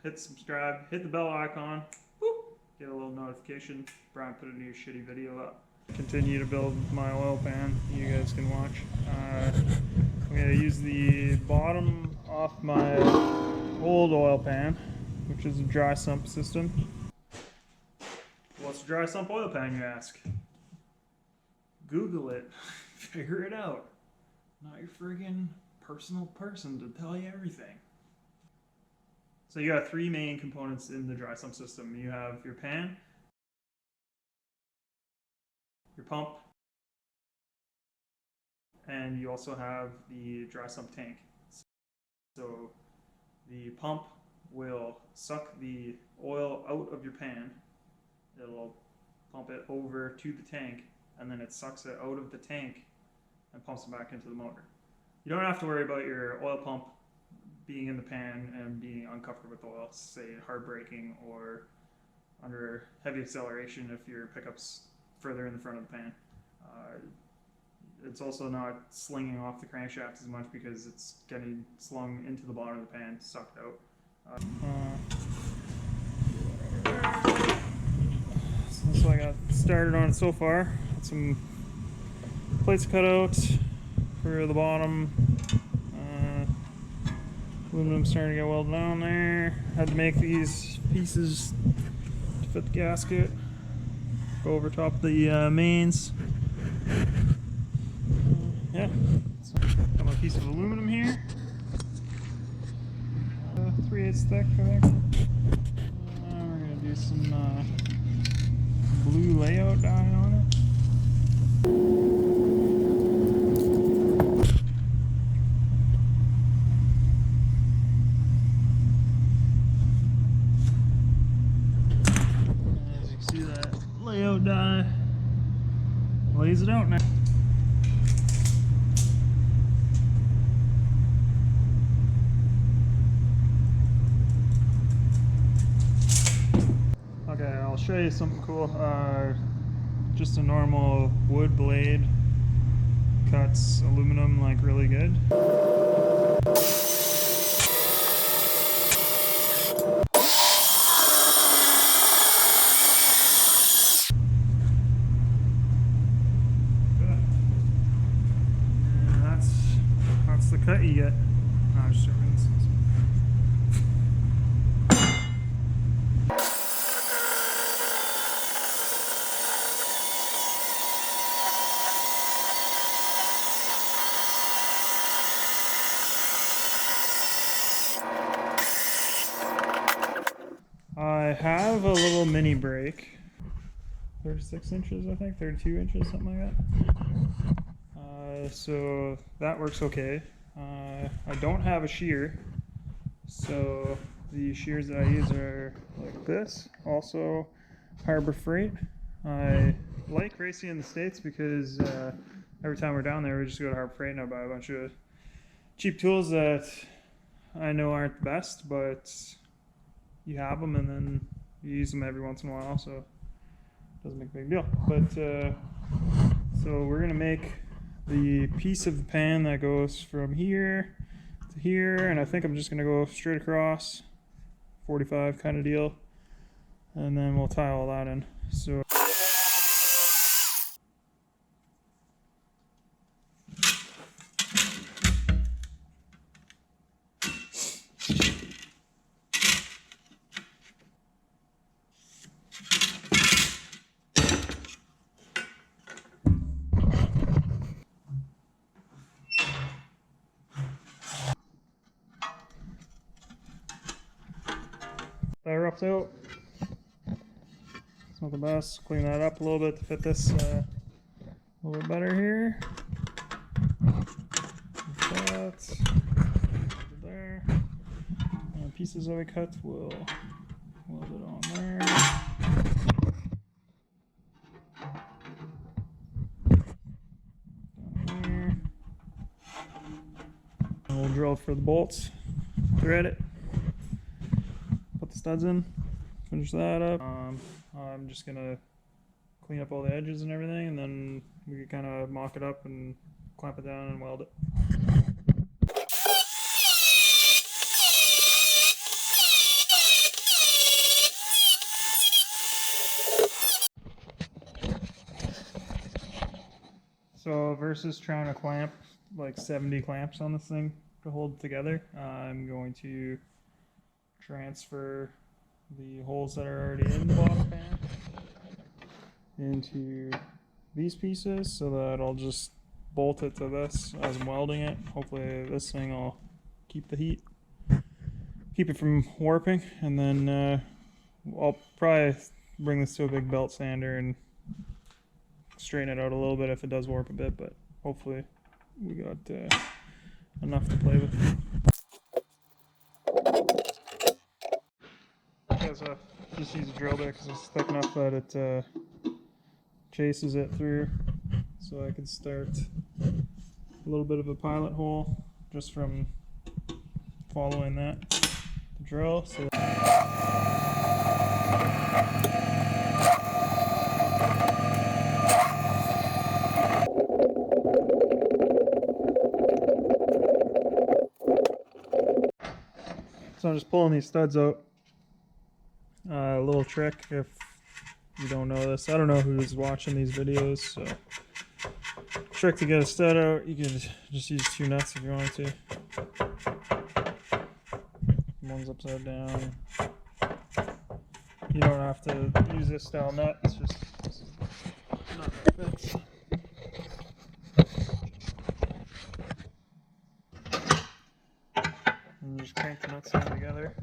hit subscribe, hit the bell icon, whoop, get a little notification. Brian put a new shitty video up. Continue to build my oil pan. You guys can watch. I'm going to use the bottom off my old oil pan, which is a dry sump system. What's a dry sump oil pan, you ask? Google it. Figure it out. Not your friggin' personal person to tell you everything. So you got three main components in the dry sump system. You have your pan, your pump, and you also have the dry sump tank. So the pump will suck the oil out of your pan. It'll pump it over to the tank, and then it sucks it out of the tank and pumps it back into the motor. You don't have to worry about your oil pump being in the pan and being uncovered with oil, say hard braking or under heavy acceleration if your pickup's further in the front of the pan. It's also not slinging off the crankshaft as much because it's getting slung into the bottom of the pan, sucked out. So that's what I got started on so far. Got some plates cut out for the bottom. Aluminum starting to get welded on there. Had to make these pieces to fit the gasket. Go over top of the mains. Yeah, so got my piece of aluminum here. 3/8 thick, I think. We're gonna do some blue layout dye on it. As you can see, that layout dye lays it out now. Okay, I'll show you something cool. Just a normal wood blade cuts aluminum like really good. And that's the cut you get. No, I'm just joking. I have a little mini brake, 36 inches I think, 32 inches, something like that. So that works okay. I don't have a shear, so the shears that I use are like this, also Harbor Freight. I like racing in the States because every time we're down there we just go to Harbor Freight and I buy a bunch of cheap tools that I know aren't the best, but you have them and then you use them every once in a while, so it doesn't make a big deal. But so we're gonna make the piece of the pan that goes from here to here, and I think I'm just gonna go straight across, 45 kind of deal, and then we'll tie all that in. So that roughs out. It's not the best. Clean that up a little bit to fit this a little bit better here. Like that. There. And pieces that we cut will weld it on there. Down here. And we'll drill for the bolts. Thread it. Put the studs in, finish that up. I'm just gonna clean up all the edges and everything, and then we can kind of mock it up and clamp it down and weld it. versus trying to clamp like 70 clamps on this thing to hold it together, I'm going to transfer the holes that are already in the bottom pan into these pieces so that I'll just bolt it to this as I'm welding it. Hopefully this thing will keep the heat, keep it from warping, and then I'll probably bring this to a big belt sander and straighten it out a little bit if it does warp a bit, but hopefully we got enough to play with. Just use a drill bit because it's thick enough that it chases it through, so I can start a little bit of a pilot hole just from following that drill. So I'm just pulling these studs out. A little trick if you don't know this. I don't know who's watching these videos, so trick to get a stud out, you can just use 2 nuts if you want to. One's upside down. You don't have to use this style nut, it's just nut that fits. And you just crank the nuts down together.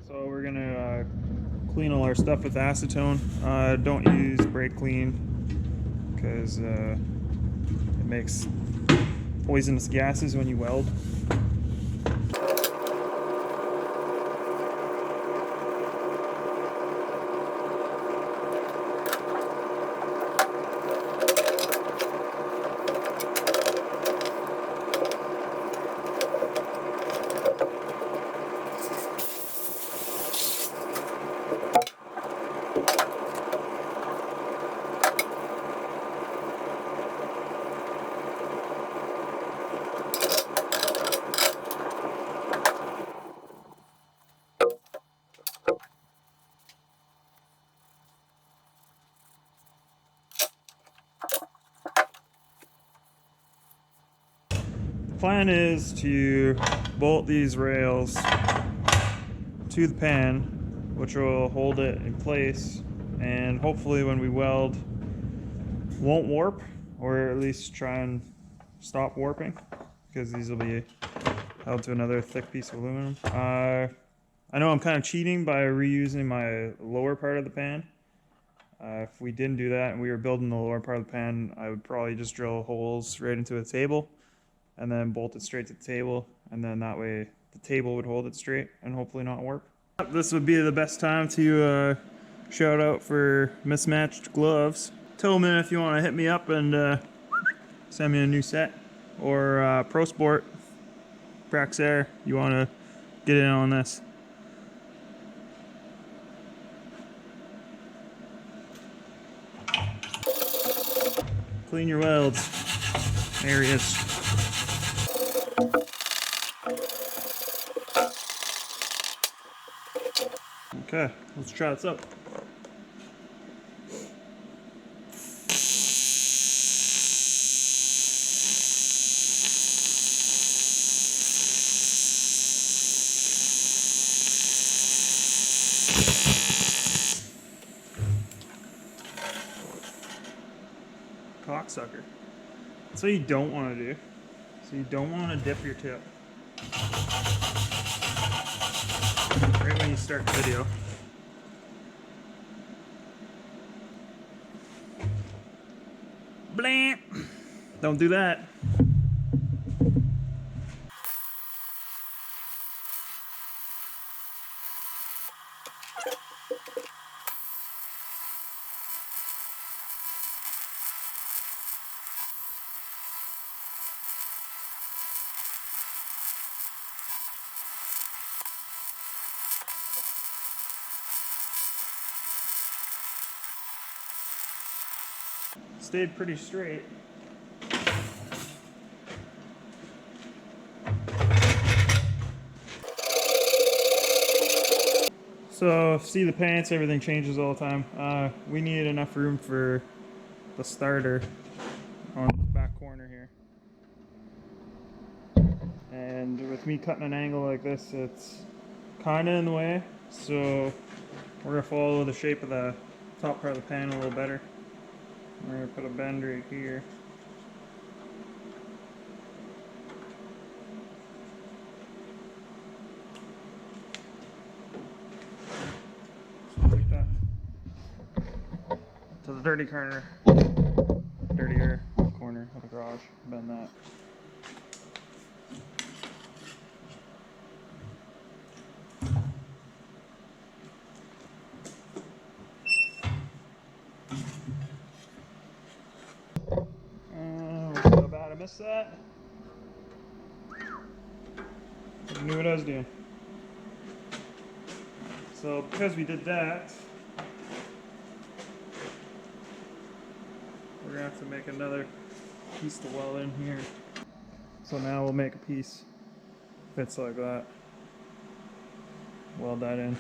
So we're gonna clean all our stuff with acetone. Don't use brake clean because it makes poisonous gases when you weld. The plan is to bolt these rails to the pan, which will hold it in place, and hopefully when we weld won't warp, or at least try and stop warping, because these will be held to another thick piece of aluminum. I know I'm kind of cheating by reusing my lower part of the pan. If we didn't do that and we were building the lower part of the pan, I would probably just drill holes right into the table and then bolt it straight to the table, and then that way the table would hold it straight and hopefully not warp. This would be the best time to shout out for mismatched gloves. Tell me if you want to hit me up and send me a new set, or Pro Sport, Praxair, you want to get in on this. Clean your welds. There he is. Okay, let's try this out. Cocksucker. That's what you don't want to do. So you don't want to dip your tip right when you start the video. Blam! Don't do that. stayed pretty straight. So see the pants, everything changes all the time. We need enough room for the starter on the back corner here. And with me cutting an angle like this, it's kind of in the way. So we're going to follow the shape of the top part of the pan a little better. We're going to put a bend right here. Like that. To the dirtier corner of the garage. Bend that. So bad I missed that. I knew what I was doing. So because we did that, we're gonna have to make another piece to weld in here. So now we'll make a piece fits like that. Weld that in.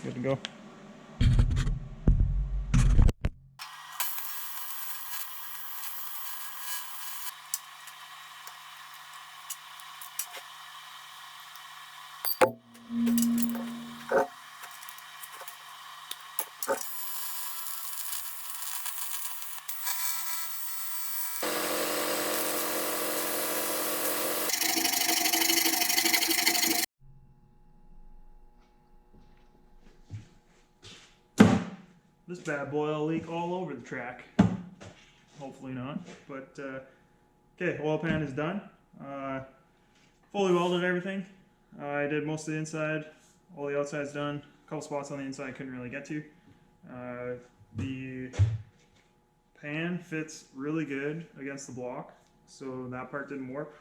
Good to go. This bad boy will leak all over the track. Hopefully not, but okay, oil pan is done. Fully welded everything. I did most of the inside, all the outside's done. A couple spots on the inside I couldn't really get to. The pan fits really good against the block, so that part didn't warp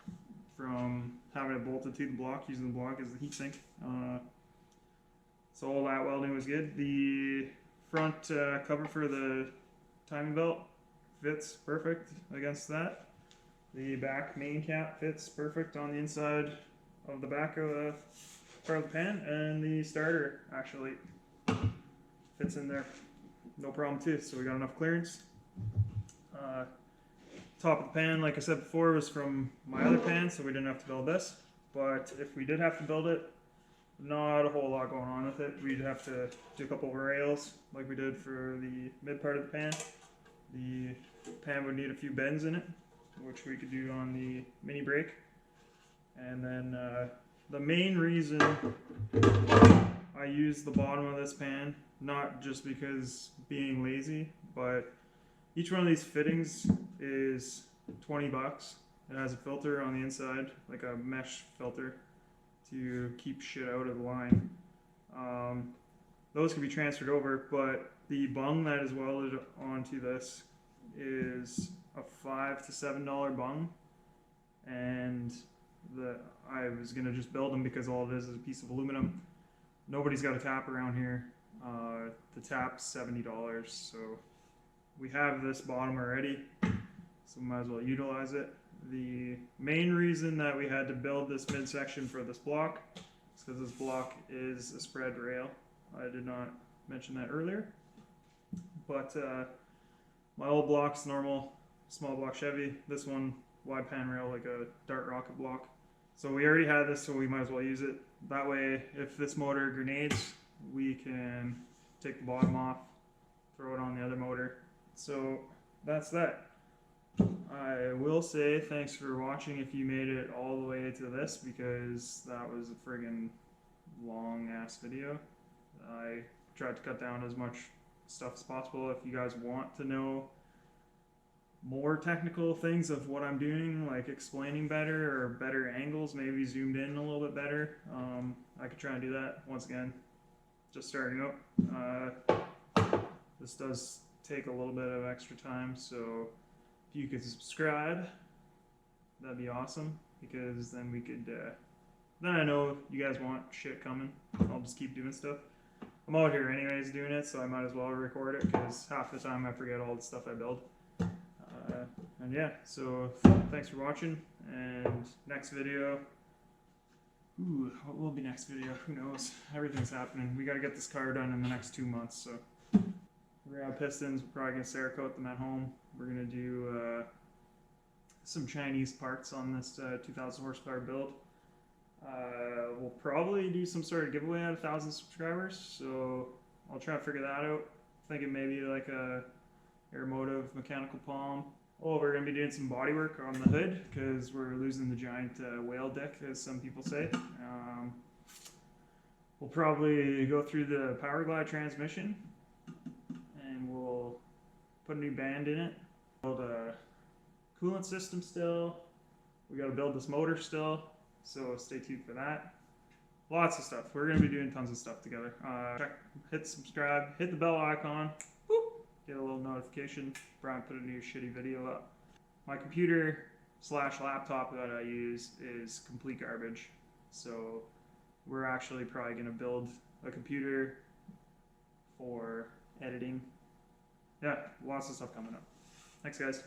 from having it bolted to the block, using the block as the heatsink. So all that welding was good. The front cover for the timing belt fits perfect against that. The back main cap fits perfect on the inside of the back of the part of the pan, and the starter actually fits in there no problem too, so we got enough clearance. Top of the pan, like I said before, was from my other pan, so we didn't have to build this, but if we did have to build it, not a whole lot going on with it. We'd have to do a couple of rails like we did for the mid part of the pan. The pan would need a few bends in it, which we could do on the mini brake. And then the main reason I use the bottom of this pan, not just because being lazy, but each one of these fittings is 20 bucks. It has a filter on the inside, like a mesh filter, to keep shit out of the line. Those can be transferred over, but the bung that is welded onto this is a $5 to $7 bung, and I was gonna just build them because all it is a piece of aluminum. Nobody's got a tap around here. The tap's $70, so we have this bottom already, so we might as well utilize it. The main reason that we had to build this midsection for this block is because this block is a spread rail. I did not mention that earlier, but my old block's normal small block Chevy. This one wide pan rail, like a Dart rocket block. So we already had this, so we might as well use it. That way, if this motor grenades, we can take the bottom off, throw it on the other motor. So that's that. I will say thanks for watching if you made it all the way to this, because that was a friggin' long ass video. I tried to cut down as much stuff as possible. If you guys want to know more technical things of what I'm doing, like explaining better or better angles, maybe zoomed in a little bit better, I could try and do that. Once again, just starting out. This does take a little bit of extra time, so if you could subscribe, that'd be awesome, because then we could, then I know you guys want shit coming. I'll just keep doing stuff. I'm out here anyways doing it, so I might as well record it, because half the time I forget all the stuff I build. And yeah, so thanks for watching, and next video, ooh, what will be next video? Who knows? Everything's happening. We gotta get this car done in the next 2 months, so we're gonna have pistons. We're probably gonna Cerakote them at home. We're gonna do some Chinese parts on this 2,000 horsepower build. We'll probably do some sort of giveaway at 1,000 subscribers, so I'll try to figure that out. Thinking maybe like a Aeromotive mechanical palm. Oh, we're going to be doing some body work on the hood because we're losing the giant whale dick, as some people say. We'll probably go through the Power Glide transmission and we'll put a new band in it. Build a coolant system still. We got to build this motor still, so stay tuned for that. Lots of stuff. We're going to be doing tons of stuff together. Hit subscribe, hit the bell icon. Get a little notification. Brian put a new shitty video up. My computer / laptop that I use is complete garbage. So we're actually probably going to build a computer for editing. Yeah, lots of stuff coming up. Thanks guys.